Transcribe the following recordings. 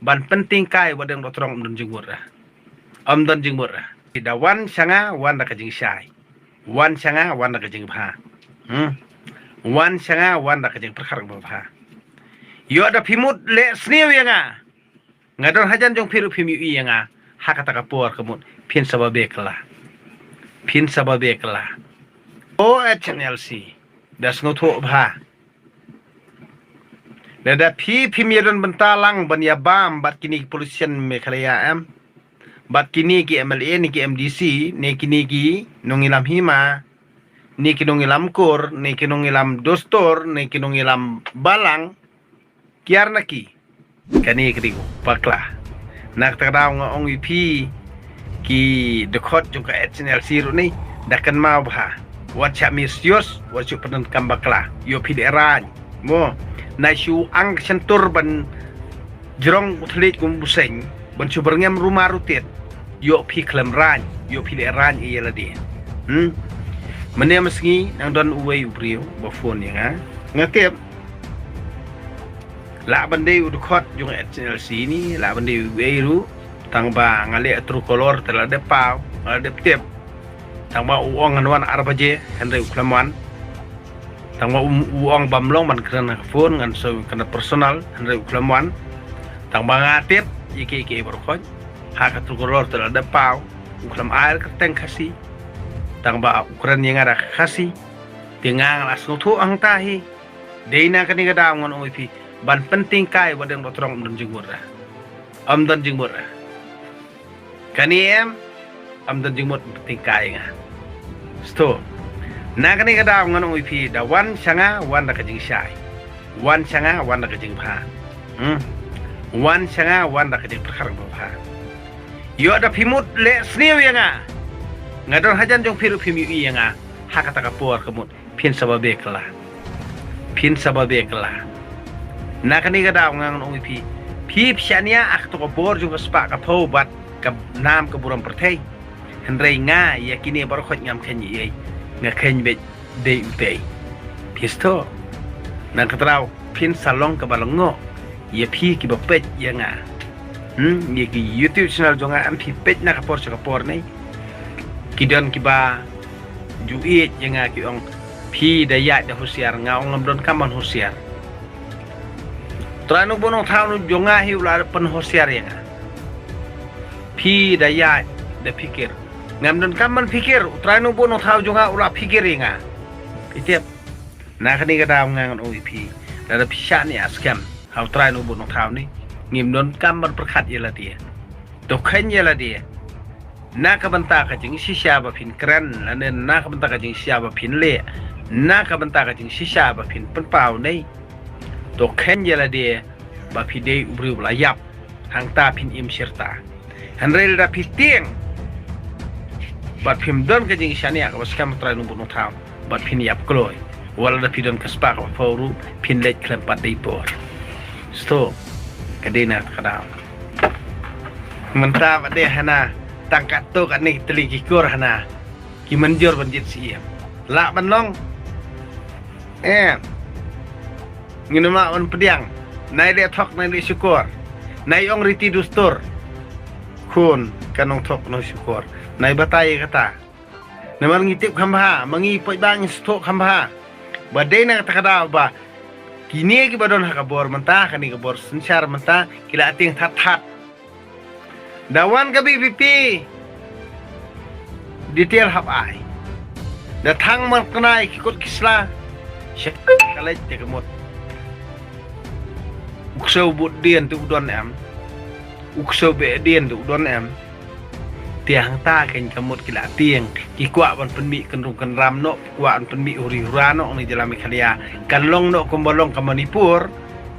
ban penting kai wadang dotrong umdon jengmur amdon jengmur da wan sanga wan da kajing syai wan sanga wan da kajing bha wan sanga wan da kajing perkar bha yo ada pimut le sniu yanga ngadon hajan jong piru pimi yanga hakata kapor kemut pin sababe kala o HNLC das ngoto bha Dada pimieron bentalang ban yabam bat kini kepolisian Meghalaya bat kini ki MLA ni ki MDC ni kini ki nongilam hima ni ki nongilam kur ni ki nongilam dostor ni ki nongilam balang kiar naki kani krigo pakla nak tadaw nga ong ipi ki dekot jung ka HNLC ru ni dakan mau bha wat cha misios wat chu padan kambakla yo pideran mo na shu ang sentur ban jerong utlit kum buseng ban chu berngem rumah rutit yo pi klem ran yo pi le ran iya ladi mene meski nang don uwei ubriu ba phone ya ngakep la bande udkhot jung HNLC ni la bande uwei ru tang ba ngale tru kolor tela de pau de tep tang ba uong anwan arbaje henry uklamwan tangwa uang bamlong man kena phone ngan so kena personal henry uklamwan tangba ngatip iki berkoj hak tukulor terada pau uklam air keteng kasi tangba ukuran yang ada kasi tingang langsung tu ang tahi deina kani kada ngon oipi ban penting kai wadang dotrong umdon jengmur kani amdon jengmur penting kai nga sto Nakani kada ngan uipi da wan sanga wan da kajing syai wan sanga wan da kajing bha wan sanga wan da kajing perkar bha yo ada pimut le sniu yanga ngadon hajan jong piru pimi yanga hakata kapor kemut pin sababe kala nakani kada ngan uipi pi psyania ak to bor jong spa kapau bat ka nam ka buram pertai henrei nga yakini bar khot ngam khanyi ngakhen be de utei pisto nang katraw pin salong ka balongo ye pi ki bapet yanga ye ki YouTube channel jonga am pi pet na kapor nei kidon ki ba juit yanga ki ong pi daya da husiar nga ong don kaman husiar trano bonong thanu jonga hi ular pen husiar yanga pi daya da pikir ngamdon kaman pikir utrano bono thau jonga ula pikir nga itiap nakani kada ngangon OEP dada pisha ni askam hau trano bono thau ni ngimdon kaman perkhat yela dia dokhen yela dia nakabanta ka jing shisha ba pin kran lanen nakabanta ka jing shisha ba pin le nakabanta ka jing shisha ba pin penpau nei dokhen yela dia ba pide ubri ulayap hang ta pin im sirta hanrel da pistieng bat pim don ka jing shania ka baskam trai numbu no tham bat pin yap kloy wala da pidon ka spa ka foru pin let klem pat dei por sto kadena kada menta bade hana tangkat to kan ni teligi kor hana ki menjor banjit siam la banlong nginuma on pediang nai le thok nai le syukur nai ong riti dustur kun kanong thok no syukur nai batai kata naman ngitip khambha mangi poi bang stok khambha badena kata kada ba kini ki badon hakabor menta kani kabor sensar menta kila ating that dawan ka BBP detail hab ai datang man kenai kikut kisla syek kalai te kemot ukso bud dien tu udon ukso be dien tu udon tiang ta ken kamut kila tiang ki kwa ban penmi kenrung kan ram no kwa ban penmi uri urano ni dalam Meghalaya kan long no kombolong ka Manipur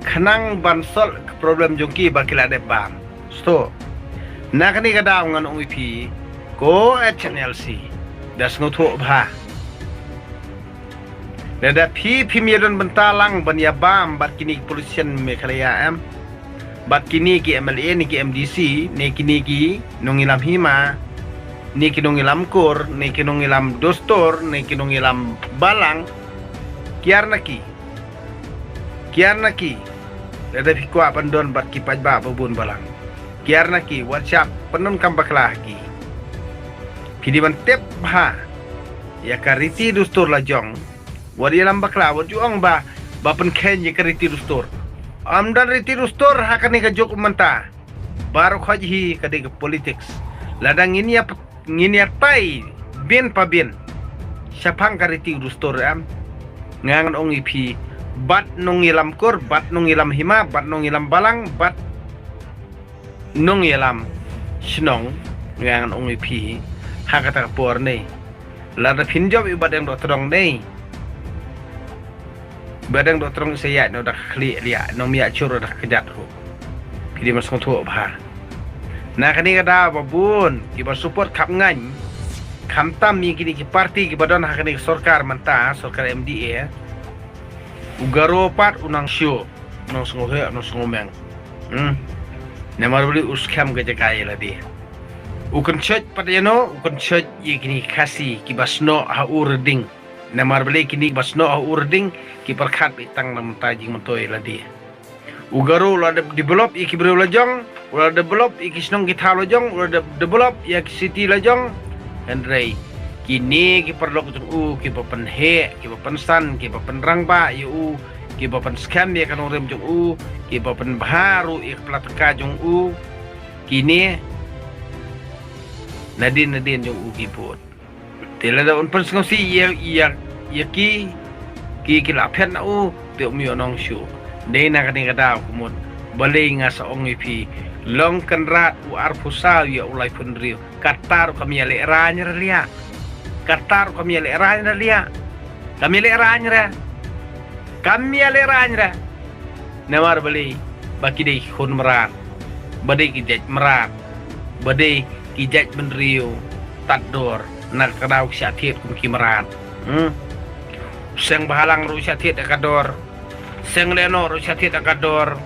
khanang ban sol problem jongki ba kila de bam sto nakani kada ngan OEP ko HNLC das ngotho bha dada pi miedon bentalang ban yabam bat kini kepolisian Meghalaya bat kini ki MLA ni ki MDC ni kini ki nongilam hima ni ki nongilam kur ni ki nongilam dostor ni ki nongilam balang kiar naki Ada fikwa bandon bat ki pajba babun balang. Kiarna ki WhatsApp penun kambaklah ki. Pidi ban tep ha. Ya kariti dustur la jong. Wadi lambaklah wad juang ba pen ken ye kariti dustur. Amdan riti dustur hakani ka jok menta. Baru khaji kade ke politics. Ladang ini pai bin pa bin. Syapang kariti dustur am. Ngangan ong ipi bat nung ilam kur, bat nung ilam hima, bat nung ilam balang, bat nung ilam snong ngangan ong ipi hakata por nei. Lada pinjam ibadang dotrong nei. Badang dotrong saya no dak kli lia no mia churu dak kejat hu. Pidi masong tu bah. Nah kani kada babun kiba support kap ngan kamtam mi kini ki parti ki badan hakani sorkar manta sorkar MDA ugaro pat unang syo no songohe no songomeng nemar beli uskam gaja kaya ladi ukon church pat yano ukon church ye kini kasi ki basno ha urding nemar beli kini basno ha urding ki perkhat bitang nam tajing mentoy ladi ugaro la develop iki bro lajong ulah develop iki snong kita lajong ulah develop ya city lajong Henry kini ki perlu kutung ki papan he ki papan san ki papan rangba yu ki papan scam ya kan urem jong ki papan baharu ik plataka jong kini nadin jong ki pot tela da un persong si ya ki lapet na te mi onong shu de na kan kada kumut balai nga sa ong ipi long kenrat arpusa ya ulai pendrio katar kami ale ranya lia katar kami ale ranya lia kami ale ranya namar beli baki dei khun merat badai kijaj merat badai kijaj pendrio tador nak kadau syatiet kum kimerat seng bahalang ru syatiet akador seng leno ru syatiet akador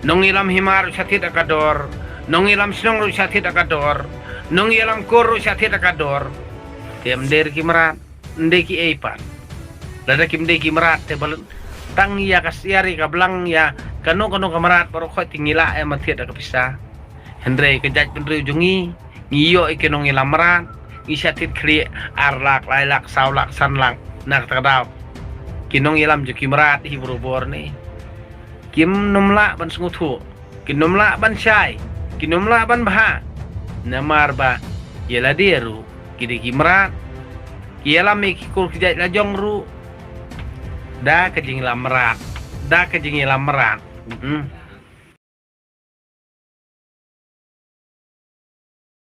nong ilam himar syatiet akador nong ilam snong ru syatiet akador nong ilam kur ru syatiet akador tem der kimerat ndeki eipan lada kim deki merat te balun tang ya kasiari kablang ya kanu kamerat baru khot tingila e matiet akapisa Hendrei kejaj pendri jungi ngiyo ikenong ilam merat ngisyatit kri arlak lailak saulak sanlang nak tadaw kinong ilam juki merat hi berubor ni kim numla ban sungutu kin numla ban syai kin numla ban baha namar ba yela deru kidi kimrat yela me kikul kijaj lajong ru da kejing lam merat